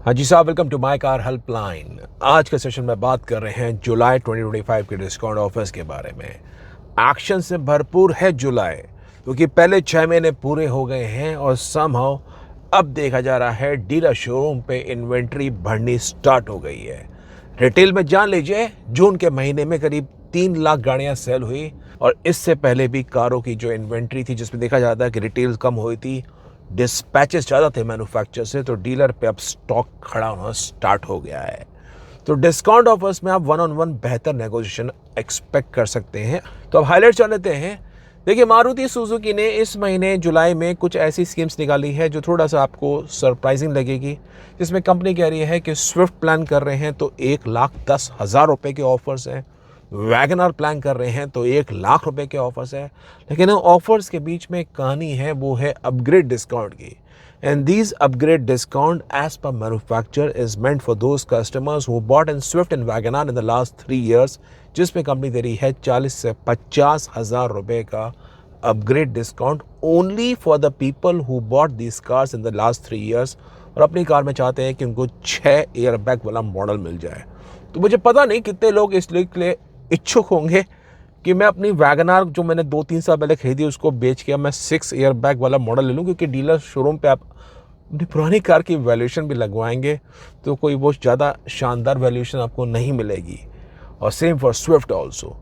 हाँ जी साहब, welcome to my car helpline. आज के सेशन में बात कर रहे हैं जुलाई 2025 के डिस्काउंट ऑफर्स के बारे में। एक्शन से भरपूर है जुलाई, क्योंकि पहले 6 महीने पूरे हो गए हैं और समहाउ अब देखा जा रहा है डीलर शोरूम पे इन्वेंट्री बढ़नी स्टार्ट हो गई है। रिटेल में जान लीजिए, जून के महीने में करीब 3 लाख गाड़ियां सेल हुई और इससे पहले भी कारों की जो इन्वेंट्री थी, जिसमें देखा जाता है कि रिटेल कम हुई थी, डिस्पैचेस ज़्यादा थे मैन्युफैक्चर से, तो डीलर पे अब स्टॉक खड़ा होना स्टार्ट हो गया है। तो डिस्काउंट ऑफर्स में आप वन ऑन वन बेहतर नेगोशिएशन एक्सपेक्ट कर सकते हैं। तो अब हाईलाइट जान लेते हैं। देखिए, मारुति सुजुकी ने इस महीने जुलाई में कुछ ऐसी स्कीम्स निकाली है जो थोड़ा सा आपको सरप्राइजिंग लगेगी, जिसमें कंपनी कह रही है कि स्विफ्ट प्लान कर रहे हैं तो 1,10,000 रुपये के ऑफर्स हैं, वैगनआर प्लान कर रहे हैं तो 1,00,000 रुपए के ऑफर्स है। लेकिन ऑफर्स के बीच में एक कहानी है, वो है अपग्रेड डिस्काउंट की। And these upgrade discount as per manufacture is meant for those customers who bought in Swift and WagonR in the last 3 years, जिसमें कंपनी दे रही है 40 से 50,000 रुपए का upgrade discount only for the people who bought these cars in the last 3 years, और अपनी car में चाहते हैं कि उनको 6 एयरबैग वाला मॉडल मिल जाए। तो मुझे पता नहीं कितने लोग इस लिए इच्छुक होंगे कि मैं अपनी वैगनआर जो मैंने 2-3 साल पहले खरीदी उसको बेच के मैं 6 एयरबैग वाला मॉडल ले लूँ, क्योंकि डीलर शोरूम पे आप अपनी पुरानी कार की वैल्यूएशन भी लगवाएंगे तो कोई वो ज़्यादा शानदार वैल्यूएशन आपको नहीं मिलेगी। और सेम फॉर स्विफ्ट ऑल्सो।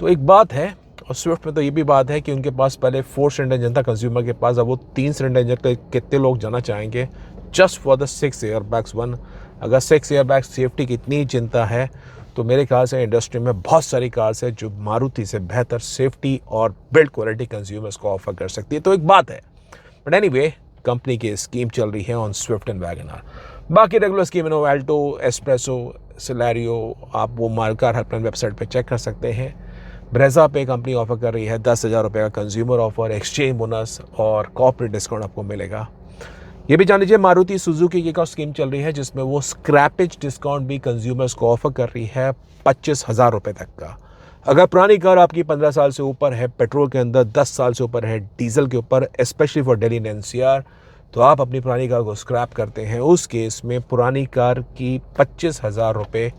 तो एक बात है, और स्विफ्ट में तो ये भी बात है कि उनके पास पहले 4 सिलेंडर इंजन था कंज्यूमर के पास, अब वो 3 सिलेंडर इंजन पे कितने लोग जाना चाहेंगे just for the 6 airbags one. अगर 6 एयरबैग सेफ्टी की इतनी चिंता है तो मेरे ख्याल से इंडस्ट्री में बहुत सारी कार्स है जो मारुति से बेहतर सेफ्टी और बिल्ड क्वालिटी कंज्यूमर्स को ऑफर कर सकती है। तो एक बात है, बट एनीवे, कंपनी की स्कीम चल रही है ऑन स्विफ्ट एंड वैगनआर। बाकी रेगुलर स्कीम है अल्टो, एस्प्रेसो, सिलेरियो, आप वो मार्कार हेल्पलाइन वेबसाइट पे चेक कर सकते हैं। ब्रेजा पे कंपनी ऑफर कर रही है 10,000 रुपये का कंज्यूमर ऑफर, एक्सचेंज बोनस और कॉर्पोरेट डिस्काउंट आपको मिलेगा। ये भी जान लीजिए, मारुति सुजुकी की एक और स्कीम चल रही है जिसमें वो स्क्रैपेज डिस्काउंट भी कंज्यूमर्स को ऑफर कर रही है 25,000 रुपये तक का। अगर पुरानी कार आपकी 15 साल से ऊपर है, पेट्रोल के अंदर 10 साल से ऊपर है, डीजल के ऊपर, specially for Delhi and NCR, तो आप अपनी पुरानी कार को स्क्रैप करते हैं। उस केस में पुरानी कार की 25,000 रुपये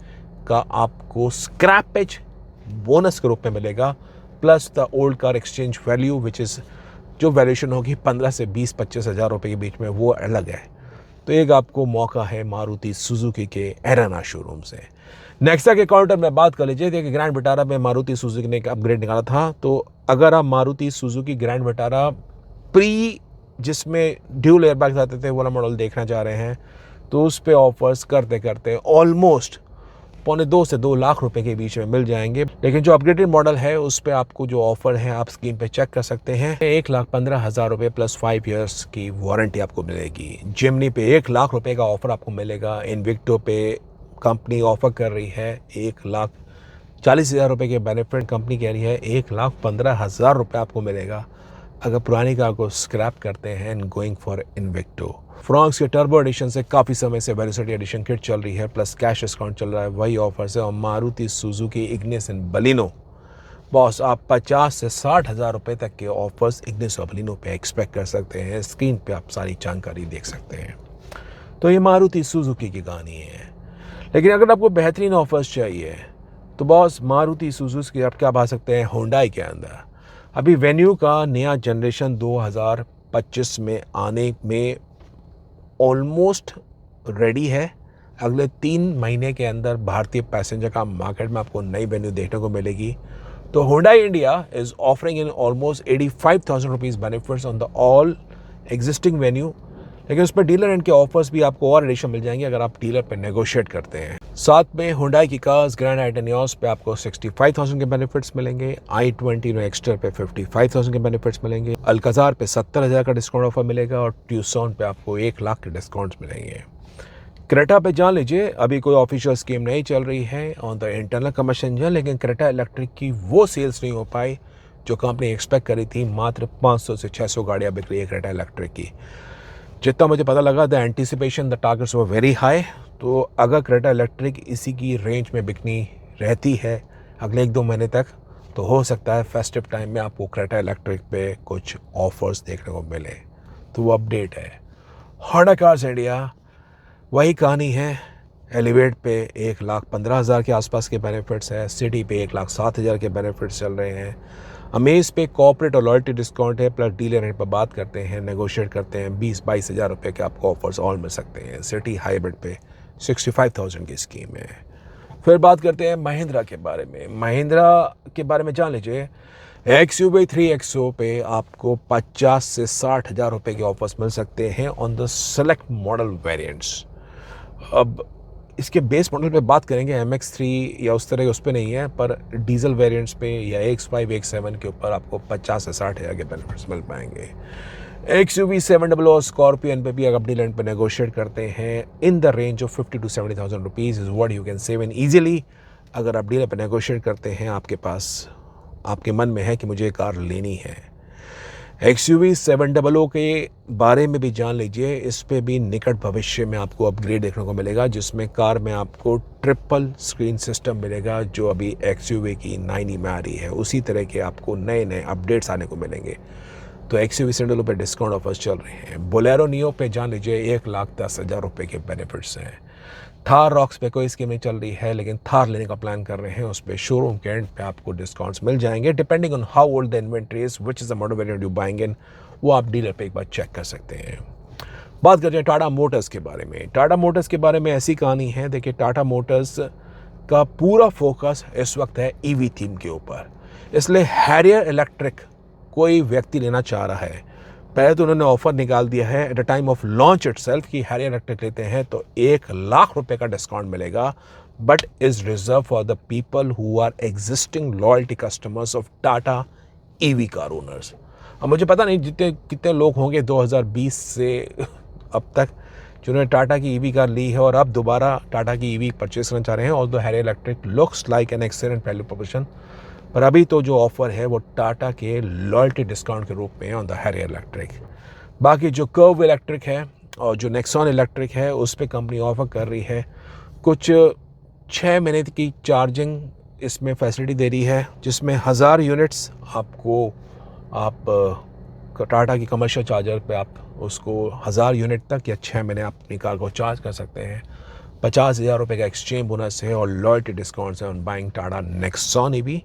का आपको स्क्रैपेज बोनस के रूप में मिलेगा, plus the old car exchange value which is जो वैल्यूएशन होगी 15 से 20-25 हज़ार रुपये के बीच में, वो अलग है। तो एक आपको मौका है मारुति सुजुकी के एरेना शोरूम से। नेक्सा के काउंटर में बात कर लीजिए। देखिए, ग्रैंड विटारा में मारुति सुजुकी ने एक अपग्रेड निकाला था। तो अगर आप Maruti Suzuki grand Vitara pre जिसमें ड्यूल एयरबैग्स आते थे वाला मॉडल देखना चाह रहे हैं, तो उस पर ऑफर्स करते करते ऑलमोस्ट 1.25 से 2 लाख रुपए के बीच में मिल जाएंगे। लेकिन जो अपग्रेडेड मॉडल है उस पे आपको जो ऑफर है आप स्कीम पे चेक कर सकते हैं। 1,15,000 रुपये प्लस 5 years की वारंटी आपको मिलेगी। जिमनी पे 1 लाख रुपए का ऑफर आपको मिलेगा। इनविक्टो पे कंपनी ऑफर कर रही है 1,40,000 रुपये के बेनिफिट। कंपनी कह रही है 1,15,000 रुपये आपको मिलेगा अगर पुरानी कार को स्क्रैप करते हैं and going for Invicto. Fronx के टर्बो एडिशन से काफ़ी समय से वेलोसिटी एडिशन किट चल रही है, प्लस कैश डिस्काउंट चल रहा है, वही ऑफर्स है। और Maruti Suzuki Ignis and Baleno, boss आप 50 से 60,000 रुपये तक के ऑफर्स इग्निस और बलिनो पे एक्सपेक्ट कर सकते हैं। स्क्रीन पे आप सारी जानकारी देख सकते हैं। तो ये मारुति सुजुकी की कहानी है। लेकिन अगर आपको बेहतरीन ऑफर्स चाहिए तो बॉस मारुति सुजुकी आप क्या पा सकते हैं हुंडई के अंदर। अभी वेन्यू का नया जनरेशन 2025 में आने में ऑलमोस्ट रेडी है। अगले 3 महीने के अंदर भारतीय पैसेंजर का मार्केट में आपको नई वेन्यू देखने को मिलेगी। तो Hyundai India is offering in almost 85,000 rupees benefits on the all existing venue. लेकिन उस पर डीलर एंड के ऑफर्स भी आपको और एडिशन मिल जाएंगे अगर आप डीलर पे नेगोशिएट करते हैं। साथ में हुंडई की कार्स ग्रैंड आइटेनियोस पे आपको 65,000 के बेनिफिट्स मिलेंगे। i20 नेक्स्टर पे 55,000 के बेनिफिट्स मिलेंगे। अल्काजार पे 70,000 का डिस्काउंट ऑफर मिलेगा और ट्यूसॉन पे आपको 1 लाख के डिस्काउंट्स मिलेंगे। क्रेटा पे जान लीजिए, अभी कोई ऑफिशियल स्कीम नहीं चल रही है on the internal combustion engine, लेकिन क्रेटा इलेक्ट्रिक की वो सेल्स नहीं हो पाई जो कंपनी एक्सपेक्ट करी थी। मात्र 500 से 600 गाड़ियाँ बिक रही है क्रेटा इलेक्ट्रिक की। जितना मुझे पता लगा, the anticipation the targets were very high. तो अगर क्रेटा इलेक्ट्रिक इसी की रेंज में बिकनी रहती है अगले 1-2 महीने तक, तो हो सकता है फेस्टिव टाइम में आपको क्रेटा इलेक्ट्रिक पे कुछ ऑफर्स देखने को मिले। तो वो अपडेट है। होंडा कार्स इंडिया वही कहानी है। एलिवेट पे 1,15,000 के आसपास के बेनिफिट्स है, सिटी पे 1,07,000 के बेनिफिट्स चल रहे हैं, अमेज पे कॉर्पोरेट और लॉयल्टी डिस्काउंट है, प्लस डीलर रेट पर बात करते हैं, नेगोशिएट करते हैं, 20-22 हज़ार रुपये के आपको ऑफर्स ऑल मिल सकते हैं। सिटी हाइब्रिड पे 65,000 की स्कीम है। फिर बात करते हैं महिंद्रा के बारे में। महिंद्रा के बारे में जान लीजिए, XUV 3XO पे आपको 50 से 60 हज़ार रुपये के ऑफर्स मिल सकते हैं on the select model variants. अब इसके बेस मॉडल पे बात करेंगे, MX3 या उस तरह के उस पर नहीं है, पर डीजल वेरिएंट्स पे या X5 X7 के ऊपर आपको 50 से 60 हज़ार के बेनिफिट्स मिल पाएंगे। XUV 700 और स्कॉर्पियन पे भी अगर अपनी लैंड पे नेगोशिएट करते हैं इन the range of 50 to 70,000 rupees is what you can save in easily. अगर आप डीलर पे नेगोशिएट करते हैं, आपके पास आपके मन में है कि मुझे कार लेनी है। XUV 700 के बारे में भी जान लीजिए, इस पे भी निकट भविष्य में आपको अपग्रेड देखने को मिलेगा, जिसमें कार में आपको ट्रिपल स्क्रीन सिस्टम मिलेगा, जो अभी XUV की 9e में आ रही है। उसी तरह के आपको नए नए अपडेट्स आने को मिलेंगे। तो XUV 700 पे डिस्काउंट ऑफर्स चल रहे हैं। बोलेरो नियो पे जान लीजिए 1,10,000 रुपये के बेनिफिट्स हैं। थार रॉक्स पे कोई स्कीम नहीं चल रही है, लेकिन थार लेने का प्लान कर रहे हैं, उस पर शोरूम के एंड पे आपको डिस्काउंट्स मिल जाएंगे depending on how old the inventory is, which is the model variant you buying इन, वो आप डीलर पे एक बार चेक कर सकते हैं। बात करते हैं टाटा मोटर्स के बारे में। टाटा मोटर्स के बारे में ऐसी कहानी है, देखिए टाटा मोटर्स का पूरा फोकस इस वक्त है EV थीम के ऊपर, इसलिए हैरियर इलेक्ट्रिक कोई व्यक्ति लेना चाह रहा है, पहले तो उन्होंने ऑफर निकाल दिया है at the time of launch itself कि हैरियर इलेक्ट्रिक लेते हैं तो 1,00,000 रुपये का डिस्काउंट मिलेगा, but is reserve for the people who are existing loyalty customers of Tata EV car owners. अब मुझे पता नहीं कितने लोग होंगे 2020 से अब तक जिन्होंने टाटा की EV कार ली है और अब दोबारा टाटा की EV परचेस करना चाह रहे हैं। Although Harrier electric looks like an excellent value proposition, पर अभी तो जो ऑफर है वो टाटा के लॉयल्टी डिस्काउंट के रूप में है ऑन द हैरियर इलेक्ट्रिक। बाकी जो कर्व इलेक्ट्रिक है और जो नेक्सॉन इलेक्ट्रिक है, उस पर कंपनी ऑफर कर रही है कुछ 6 महीने की चार्जिंग इसमें फैसिलिटी दे रही है, जिसमें 1000 यूनिट्स आपको आप टाटा की कमर्शियल चार्जर पे आप उसको 1000 यूनिट तक या 6 महीने आप अपनी कार को चार्ज कर सकते हैं। 50,000 रुपये का एक्सचेंज बोनस है और लॉयल्टी डिस्काउंट्स है on buying Tata Nexon EV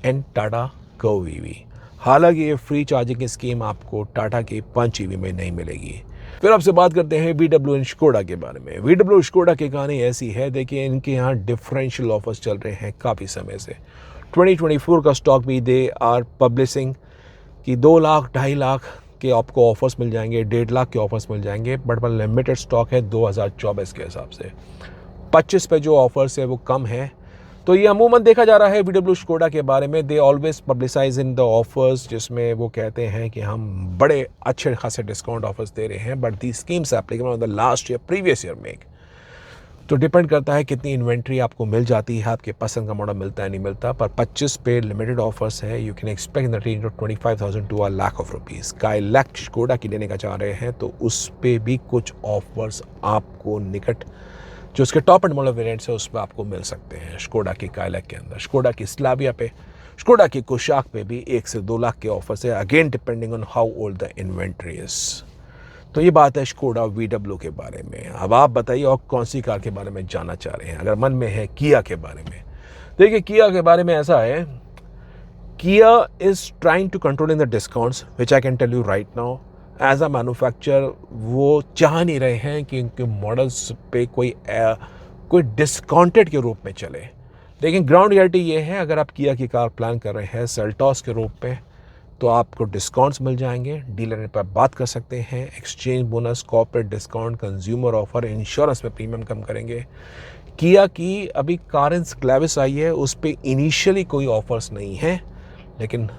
and Tata curve EV। हालांकि ये फ्री चार्जिंग की स्कीम आपको टाटा की पंच EV में नहीं मिलेगी। फिर आपसे बात करते हैं VW एंड स्कोडा के बारे में। VW स्कोडा की कहानी ऐसी है, देखिए इनके यहाँ डिफरेंशियल ऑफर्स चल रहे हैं काफ़ी समय से। 2024 का स्टॉक भी दे आर पब्लिशिंग कि 2 लाख 2.5 लाख के आपको ऑफर्स मिल जाएंगे, 1.5 लाख के ऑफर्स मिल जाएंगे, बट लिमिटेड स्टॉक है 2024 के हिसाब से। 25 पे जो ऑफर्स है वो कम है। तो ये अमूमन देखा जा रहा है VW स्कोडा के बारे में, they always publicise in the offers, जिसमें वो कहते हैं कि हम बड़े अच्छे खासे डिस्काउंट ऑफर्स दे रहे हैं, but the schemes applicable on the last year previous year make. तो डिपेंड करता है कितनी इन्वेंट्री आपको मिल जाती है, आपके पसंद का मॉडल मिलता है नहीं मिलता। पर 25 पे लिमिटेड ऑफर्स है, you can expect in the range of 25,000 to 1,00,000 of rupees. Kylaq Skoda की लेने का चाह रहे हैं तो उस पर भी कुछ ऑफर्स आपको निकट जो उसके टॉप एंड मॉडल वेरिएंट्स है उस पर आपको मिल सकते हैं। स्कोडा की काइलैक के अंदर, स्कोडा की स्लाविया पे, स्कोडा की कुशाक पे भी 1 से 2 लाख के ऑफर्स है, again depending on how old the inventory is. तो ये बात है स्कोडा VW के बारे में। अब आप बताइए और कौन सी कार के बारे में जानना चाह रहे हैं। अगर मन में है किया के बारे में, देखिए किया के बारे में ऐसा है, Kia is trying to control in the discounts which I can tell you right now. As a manufacturer वो चाह नहीं रहे हैं कि उनके मॉडल्स पे कोई डिस्काउंटेड के रूप में चले, लेकिन ग्राउंड रियलिटी ये है, अगर आप किया की कार प्लान कर रहे हैं सेल्टॉस के रूप में तो आपको डिस्काउंट्स मिल जाएंगे, डीलर पर बात कर सकते हैं, exchange bonus, corporate discount, consumer offer, insurance में प्रीमियम कम करेंगे। किया की अभी कारेंस क्लेविस आई है, उस पर इनिशियली कोई ऑफर्स नहीं है, लेकिन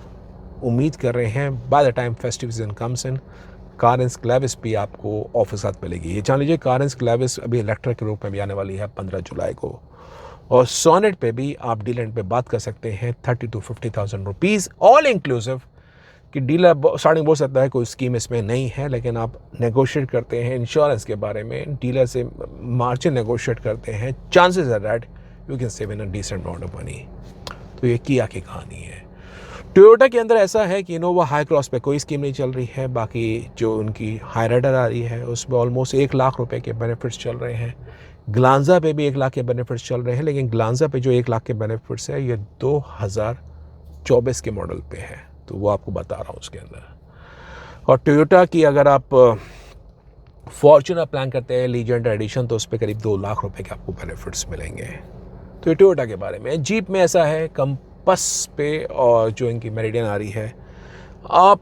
उम्मीद कर रहे हैं by the time festive season comes in Carens Clavis भी आपको ऑफर साथ मिलेगी। ये जान लीजिए कारेंस क्लेविस अभी इलेक्ट्रिक के रूप में भी आने वाली है 15 जुलाई को। और सोनेट पे भी आप डीलर पे बात कर सकते हैं 30,000 to 50,000 रुपीज़ ऑल इंक्लूसिव, कि डीलर स्टार्टिंग बोल सकता है कोई स्कीम इसमें नहीं है, लेकिन आप नेगोशिएट करते हैं इंश्योरेंस के बारे में, डीलर से मार्जिन नेगोशिएट करते हैं, chances are that you can save in a decent amount of money. तो ये किया की कहानी है। टोयोटा के अंदर ऐसा है कि इनोवा हाई क्रॉस पे कोई स्कीम नहीं चल रही है, बाकी जो उनकी हाई राइडर आ रही है उसमें ऑलमोस्ट 1 लाख रुपए के बेनिफिट्स चल रहे हैं। ग्लांजा पे भी 1 लाख के बेनिफिट्स चल रहे हैं, लेकिन ग्लांजा पे जो 1 लाख के बेनिफिट्स है ये 2024 के मॉडल पे है, तो वो आपको बता रहा हूँ उसके अंदर। और टोयोटा की अगर आप फॉर्च्यूनर प्लान करते हैं लीजेंड एडिशन, तो उस पर करीब 2 लाख रुपए के आपको बेनिफिट्स मिलेंगे। तो ये टोयोटा के बारे में। जीप में ऐसा है कंपस पे और जो इनकी मेरिडियन आ रही है, आप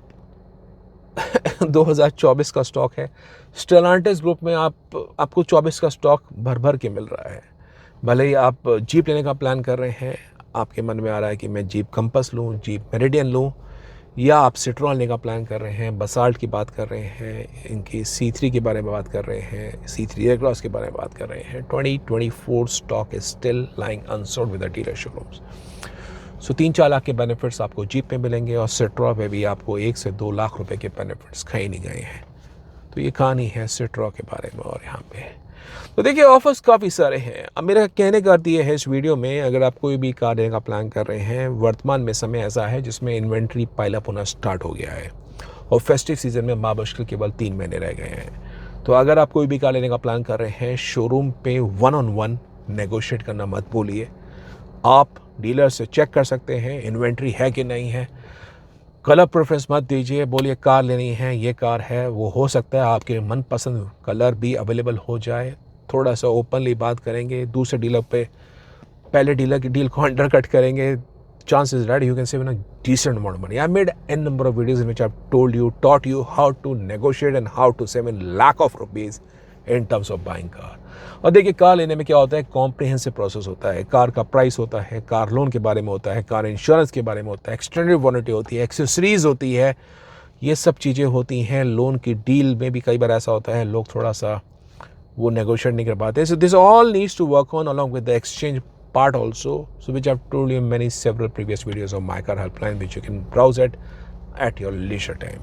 2024 का स्टॉक है। स्टेलांटिस ग्रुप में आपको 24 का स्टॉक भर भर के मिल रहा है। भले ही आप जीप लेने का प्लान कर रहे हैं, आपके मन में आ रहा है कि मैं जीप कंपस लूँ, जीप मेरिडियन लूँ, या आप सिट्रॉन लेने का प्लान कर रहे हैं, बसाल्ट की बात कर रहे हैं, इनकी C3 के बारे में बात कर रहे हैं, C3 एयरक्रॉस के बारे में बात कर रहे हैं, 2024 stock is still lying unsold with the dealer showrooms. So 3-4 lakh के बेनिफिट्स आपको जीप पे मिलेंगे, और सिट्रॉ पे भी आपको 1 से 2 लाख रुपए के बेनिफिट्स कहीं नहीं गए हैं। तो ये कहानी है सिट्रॉ के बारे में। और यहाँ पे तो देखिए ऑफर्स काफ़ी सारे हैं। अब मेरा कहने का अर्थ ये है इस वीडियो में, अगर आप कोई भी कार लेने का प्लान कर रहे हैं, वर्तमान में समय ऐसा है जिसमें इन्वेंट्री पाइलअप होना स्टार्ट हो गया है, और फेस्टिव सीजन में मामुश्किल केवल 3 महीने रह गए हैं। तो अगर आप कोई भी कार लेने का प्लान कर रहे हैं, शोरूम पे 1-on-1 नेगोशिएट करना मत भूलिए। आप डीलर से चेक कर सकते हैं इन्वेंट्री है कि नहीं है। कलर प्रेफरेंस मत दीजिए, बोलिए कार लेनी है, ये कार है। वो हो सकता है आपके मनपसंद कलर भी अवेलेबल हो जाए। थोड़ा सा ओपनली बात करेंगे, दूसरे डीलर पे पहले डीलर की डील को अंडरकट करेंगे, chances that you can save a decent amount of money. I made n number of videos in which I've taught you how to negotiate and how to save in lakh of rupees in terms of buying car. और देखिए car लेने में क्या होता है, comprehensive process होता है। Car का प्राइस होता है, कार लोन के बारे में होता है, कार इंश्योरेंस के बारे में होता है, एक्सटेंडेड वारंटी होती है, एक्सेसरीज होती है, ये सब चीज़ें होती हैं। लोन की डील में भी कई बार ऐसा होता है लोग थोड़ा सा वो नेगोशिएट नहीं कर पाते। So this all needs to work on along with the exchange part also, so which I've told you in several previous videos of My Car Helpline, which you can browse at your leisure time.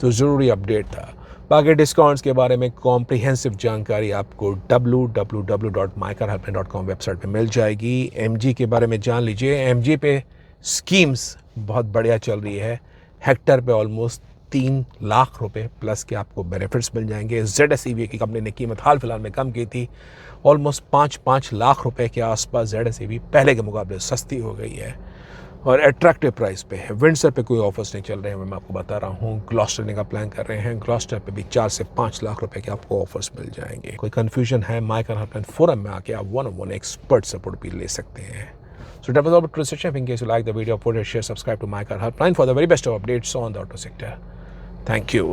तो ज़रूरी update था। बाकी discounts के बारे में comprehensive जानकारी आपको www.mycarhelpline.com website पे मिल जाएगी। MG के बारे में जान लीजिए। MG पे स्कीम्स बहुत बढ़िया चल रही है। हेक्टर पे ऑलमोस्ट 3 लाख रुपए प्लस के आपको बेनिफिट्स मिल जाएंगे। ZS की कंपनी ने कीमत हाल फिलहाल में कम की थी, ऑलमोस्ट 5 लाख रुपए के आसपास ZS पहले के मुकाबले सस्ती हो गई है और अट्रैक्टिव प्राइस पे है। विंडसर पे कोई ऑफर्स नहीं चल रहे हैं, मैं आपको बता रहा हूँ। ग्लॉस्टर लेने का प्लान कर रहे हैं, ग्लॉस्टर पे भी 4 से 5 लाख रुपए के आपको ऑफर्स मिल जाएंगे। कोई कन्फ्यूजन है, माय कार हेल्पलाइन फोरम में आके आप 1-on-1 एक्सपर्ट सपोर्ट भी ले सकते हैं। So that was all about Trisha. In case you like the video, put a share, subscribe to My Car Helpline for the very best of updates on the auto sector. Thank you.